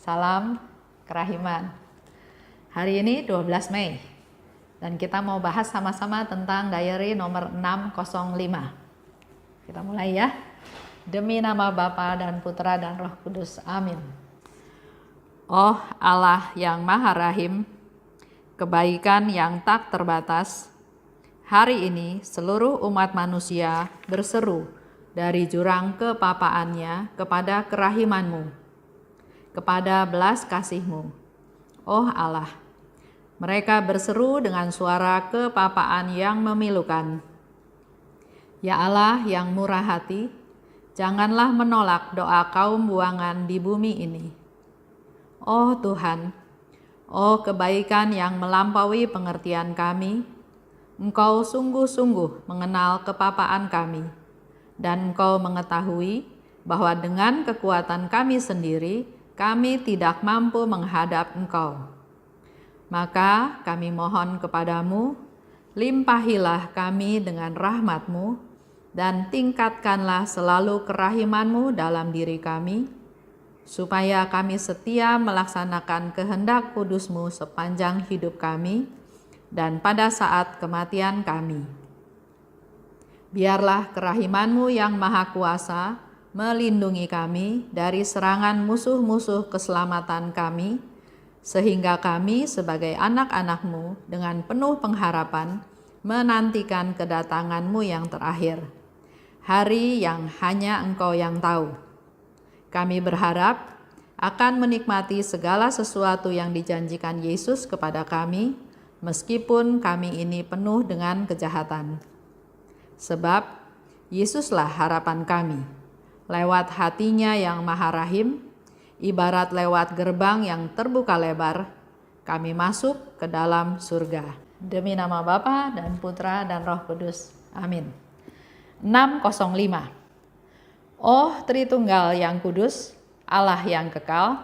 Salam kerahiman. Hari ini 12 Mei dan kita mau bahas sama-sama tentang diary nomor 605. Kita mulai ya. Demi nama Bapa dan Putra dan Roh Kudus. Amin. Oh Allah yang Maha Rahim, kebaikan yang tak terbatas, hari ini seluruh umat manusia berseru dari jurang kepapaannya kepada kerahiman-Mu, kepada belas kasih-Mu. Oh Allah, mereka berseru dengan suara kepapaan yang memilukan. Ya Allah yang murah hati, janganlah menolak doa kaum buangan di bumi ini. Oh Tuhan, oh kebaikan yang melampaui pengertian kami, Engkau sungguh-sungguh mengenal kepapaan kami, dan Engkau mengetahui bahwa dengan kekuatan kami sendiri, kami tidak mampu menghadap Engkau. Maka kami mohon kepadamu, limpahilah kami dengan rahmat-Mu, dan tingkatkanlah selalu kerahiman-Mu dalam diri kami, supaya kami setia melaksanakan kehendak kudus-Mu sepanjang hidup kami, dan pada saat kematian kami. Biarlah kerahiman-Mu yang maha kuasa melindungi kami dari serangan musuh-musuh keselamatan kami, sehingga kami sebagai anak-anak-Mu dengan penuh pengharapan menantikan kedatangan-Mu yang terakhir, hari yang hanya Engkau yang tahu. Kami berharap akan menikmati segala sesuatu yang dijanjikan Yesus kepada kami, meskipun kami ini penuh dengan kejahatan. Sebab Yesuslah harapan kami. Lewat hatinya yang maha rahim, ibarat lewat gerbang yang terbuka lebar, kami masuk ke dalam surga. Demi nama Bapa dan Putra dan Roh Kudus. Amin. 605. Oh Tritunggal yang kudus, Allah yang kekal,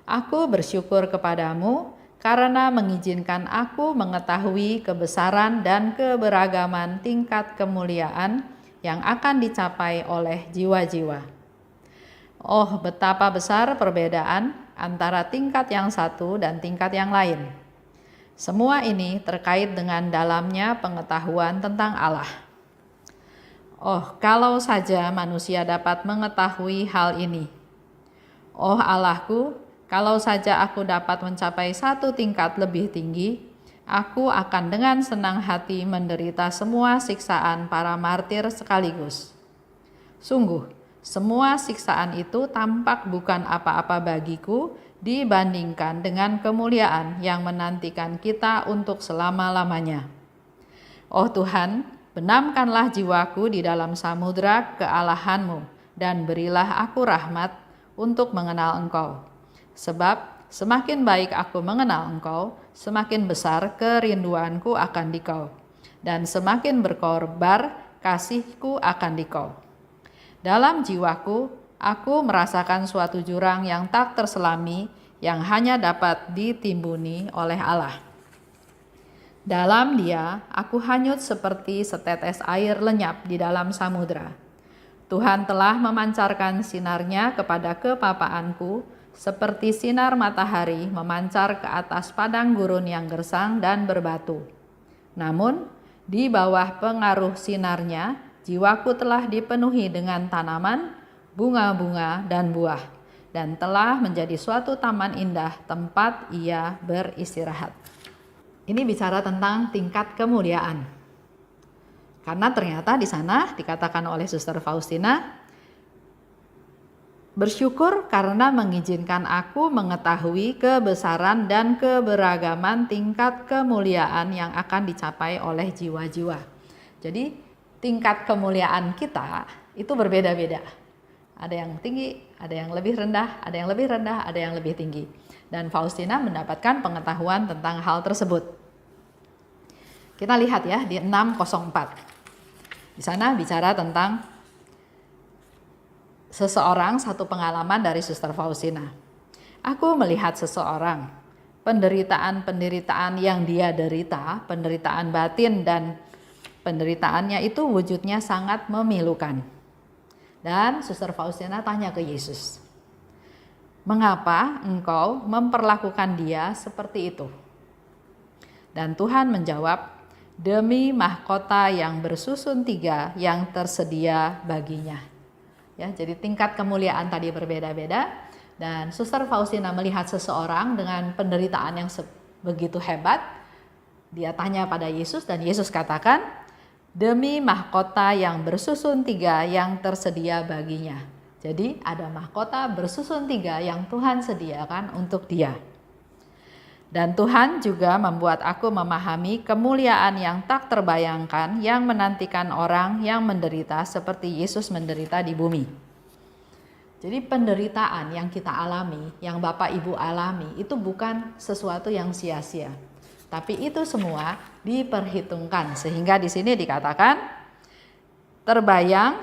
aku bersyukur kepadamu karena mengizinkan aku mengetahui kebesaran dan keberagaman tingkat kemuliaan yang akan dicapai oleh jiwa-jiwa. Oh, betapa besar perbedaan antara tingkat yang satu dan tingkat yang lain. Semua ini terkait dengan dalamnya pengetahuan tentang Allah. Oh, kalau saja manusia dapat mengetahui hal ini. Oh Allahku, kalau saja aku dapat mencapai satu tingkat lebih tinggi, aku akan dengan senang hati menderita semua siksaan para martir sekaligus. Sungguh, semua siksaan itu tampak bukan apa-apa bagiku dibandingkan dengan kemuliaan yang menantikan kita untuk selama-lamanya. Oh Tuhan, benamkanlah jiwaku di dalam samudra kealahan-Mu dan berilah aku rahmat untuk mengenal Engkau. Sebab semakin baik aku mengenal Engkau, semakin besar kerinduanku akan Dikau, dan semakin berkorbar kasihku akan Dikau. Dalam jiwaku, aku merasakan suatu jurang yang tak terselami yang hanya dapat ditimbuni oleh Allah. Dalam Dia, aku hanyut seperti setetes air lenyap di dalam samudra. Tuhan telah memancarkan sinarnya kepada kepapaanku, seperti sinar matahari memancar ke atas padang gurun yang gersang dan berbatu. Namun, di bawah pengaruh sinarnya, jiwaku telah dipenuhi dengan tanaman, bunga-bunga, dan buah, dan telah menjadi suatu taman indah tempat ia beristirahat. Ini bicara tentang tingkat kemuliaan. Karena ternyata di sana dikatakan oleh Suster Faustina, bersyukur karena mengizinkan aku mengetahui kebesaran dan keberagaman tingkat kemuliaan yang akan dicapai oleh jiwa-jiwa. Jadi tingkat kemuliaan kita itu berbeda-beda. Ada yang tinggi, ada yang lebih rendah, ada yang lebih rendah, ada yang lebih tinggi. Dan Faustina mendapatkan pengetahuan tentang hal tersebut. Kita lihat ya di 604. Di sana bicara tentang seseorang, satu pengalaman dari Suster Faustina. Aku melihat seseorang, penderitaan-penderitaan yang dia derita, penderitaan batin dan penderitaannya itu wujudnya sangat memilukan. Dan Suster Faustina tanya ke Yesus, mengapa engkau memperlakukan dia seperti itu?" Dan Tuhan menjawab, "Demi mahkota yang bersusun 3 yang tersedia baginya." Ya, jadi tingkat kemuliaan tadi berbeda-beda, dan Suster Faustina melihat seseorang dengan penderitaan yang begitu hebat. Dia tanya pada Yesus dan Yesus katakan, "Demi mahkota yang bersusun 3 yang tersedia baginya." Jadi ada mahkota bersusun 3 yang Tuhan sediakan untuk dia. Dan Tuhan juga membuat aku memahami kemuliaan yang tak terbayangkan yang menantikan orang yang menderita seperti Yesus menderita di bumi. Jadi penderitaan yang kita alami, yang Bapak Ibu alami, itu bukan sesuatu yang sia-sia. Tapi itu semua diperhitungkan, sehingga di sini dikatakan terbayang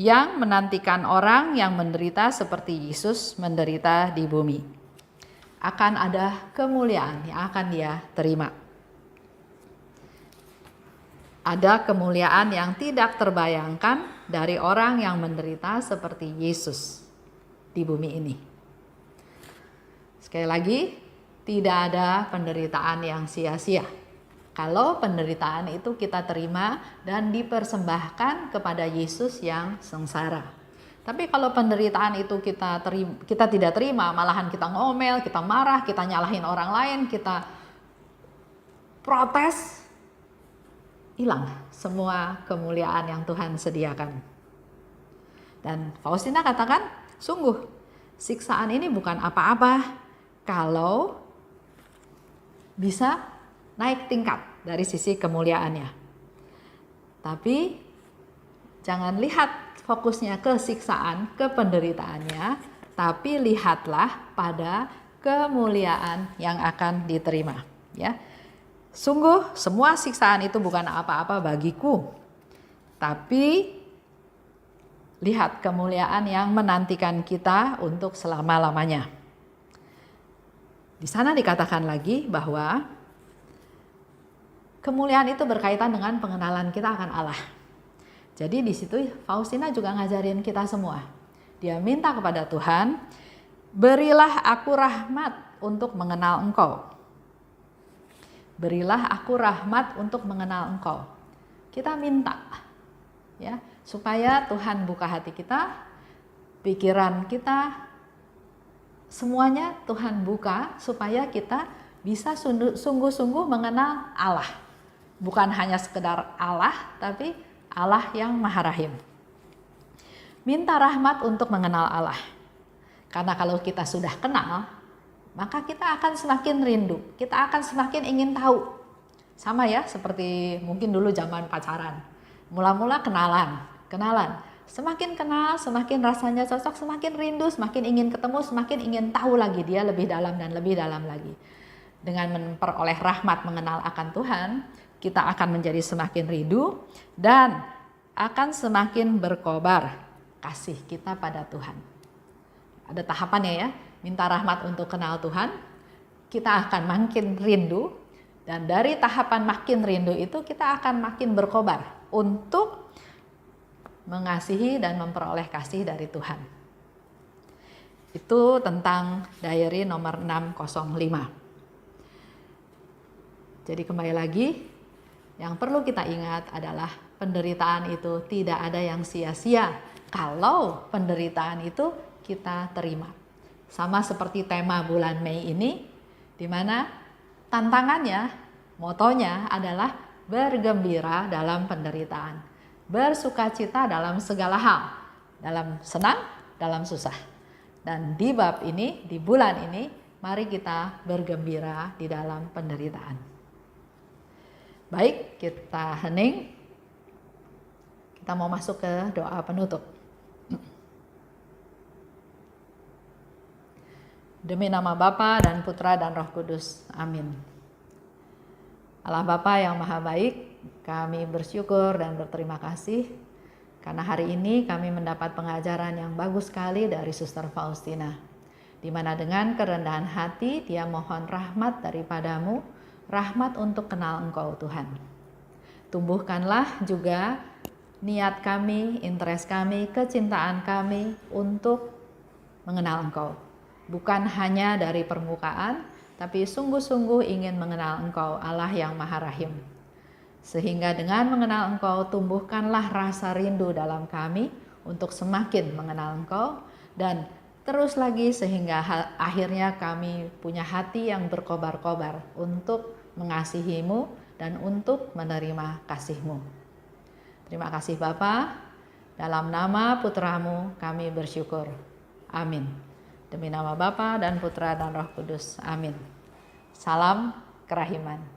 yang menantikan orang yang menderita seperti Yesus menderita di bumi. Akan ada kemuliaan yang akan dia terima. Ada kemuliaan yang tidak terbayangkan dari orang yang menderita seperti Yesus di bumi ini. Sekali lagi, tidak ada penderitaan yang sia-sia. Kalau penderitaan itu kita terima dan dipersembahkan kepada Yesus yang sengsara. Tapi kalau penderitaan itu kita tidak terima, malahan kita ngomel, kita marah, kita nyalahin orang lain, kita protes, hilang semua kemuliaan yang Tuhan sediakan. Dan Faustina katakan, sungguh siksaan ini bukan apa-apa kalau bisa naik tingkat dari sisi kemuliaannya. Tapi jangan lihat fokusnya ke siksaan, ke penderitaannya, tapi lihatlah pada kemuliaan yang akan diterima. Ya, sungguh semua siksaan itu bukan apa-apa bagiku, tapi lihat kemuliaan yang menantikan kita untuk selama-lamanya. Di sana dikatakan lagi bahwa kemuliaan itu berkaitan dengan pengenalan kita akan Allah. Jadi di situ Faustina juga ngajarin kita semua. Dia minta kepada Tuhan, "Berilah aku rahmat untuk mengenal Engkau." Berilah aku rahmat untuk mengenal Engkau. Kita minta, ya, supaya Tuhan buka hati kita, pikiran kita, semuanya Tuhan buka supaya kita bisa sungguh-sungguh mengenal Allah. Bukan hanya sekedar Allah, tapi Allah yang Maha Rahim. Minta rahmat untuk mengenal Allah. Karena kalau kita sudah kenal, maka kita akan semakin rindu. Kita akan semakin ingin tahu. Sama ya, seperti mungkin dulu zaman pacaran. Mula-mula kenalan. Semakin kenal, semakin rasanya cocok, semakin rindu, semakin ingin ketemu, semakin ingin tahu lagi dia lebih dalam dan lebih dalam lagi. Dengan memperoleh rahmat mengenal akan Tuhan, kita akan menjadi semakin rindu dan akan semakin berkobar kasih kita pada Tuhan. Ada tahapannya ya, minta rahmat untuk kenal Tuhan, kita akan makin rindu, dan dari tahapan makin rindu itu kita akan makin berkobar untuk mengasihi dan memperoleh kasih dari Tuhan. Itu tentang diary nomor 605. Jadi kembali lagi, yang perlu kita ingat adalah penderitaan itu tidak ada yang sia-sia kalau penderitaan itu kita terima. Sama seperti tema bulan Mei ini, di mana tantangannya, motonya adalah bergembira dalam penderitaan, bersukacita dalam segala hal, dalam senang, dalam susah. Dan di bab ini, di bulan ini, mari kita bergembira di dalam penderitaan. Baik, kita hening. Kita mau masuk ke doa penutup. Demi nama Bapa dan Putra dan Roh Kudus. Amin. Allah Bapa yang Maha Baik, kami bersyukur dan berterima kasih karena hari ini kami mendapat pengajaran yang bagus sekali dari Suster Faustina, di mana dengan kerendahan hati dia mohon rahmat daripadamu, rahmat untuk kenal Engkau Tuhan. Tumbuhkanlah juga niat kami, interest kami, kecintaan kami untuk mengenal Engkau. Bukan hanya dari permukaan, tapi sungguh-sungguh ingin mengenal Engkau, Allah yang Maha Rahim. Sehingga dengan mengenal Engkau, tumbuhkanlah rasa rindu dalam kami untuk semakin mengenal Engkau, dan terus lagi sehingga akhirnya kami punya hati yang berkobar-kobar untuk mengasihi-Mu dan untuk menerima kasih-Mu. Terima kasih Bapa, dalam nama Putra-Mu kami bersyukur. Amin. Demi nama Bapa dan Putra dan Roh Kudus. Amin. Salam kerahiman.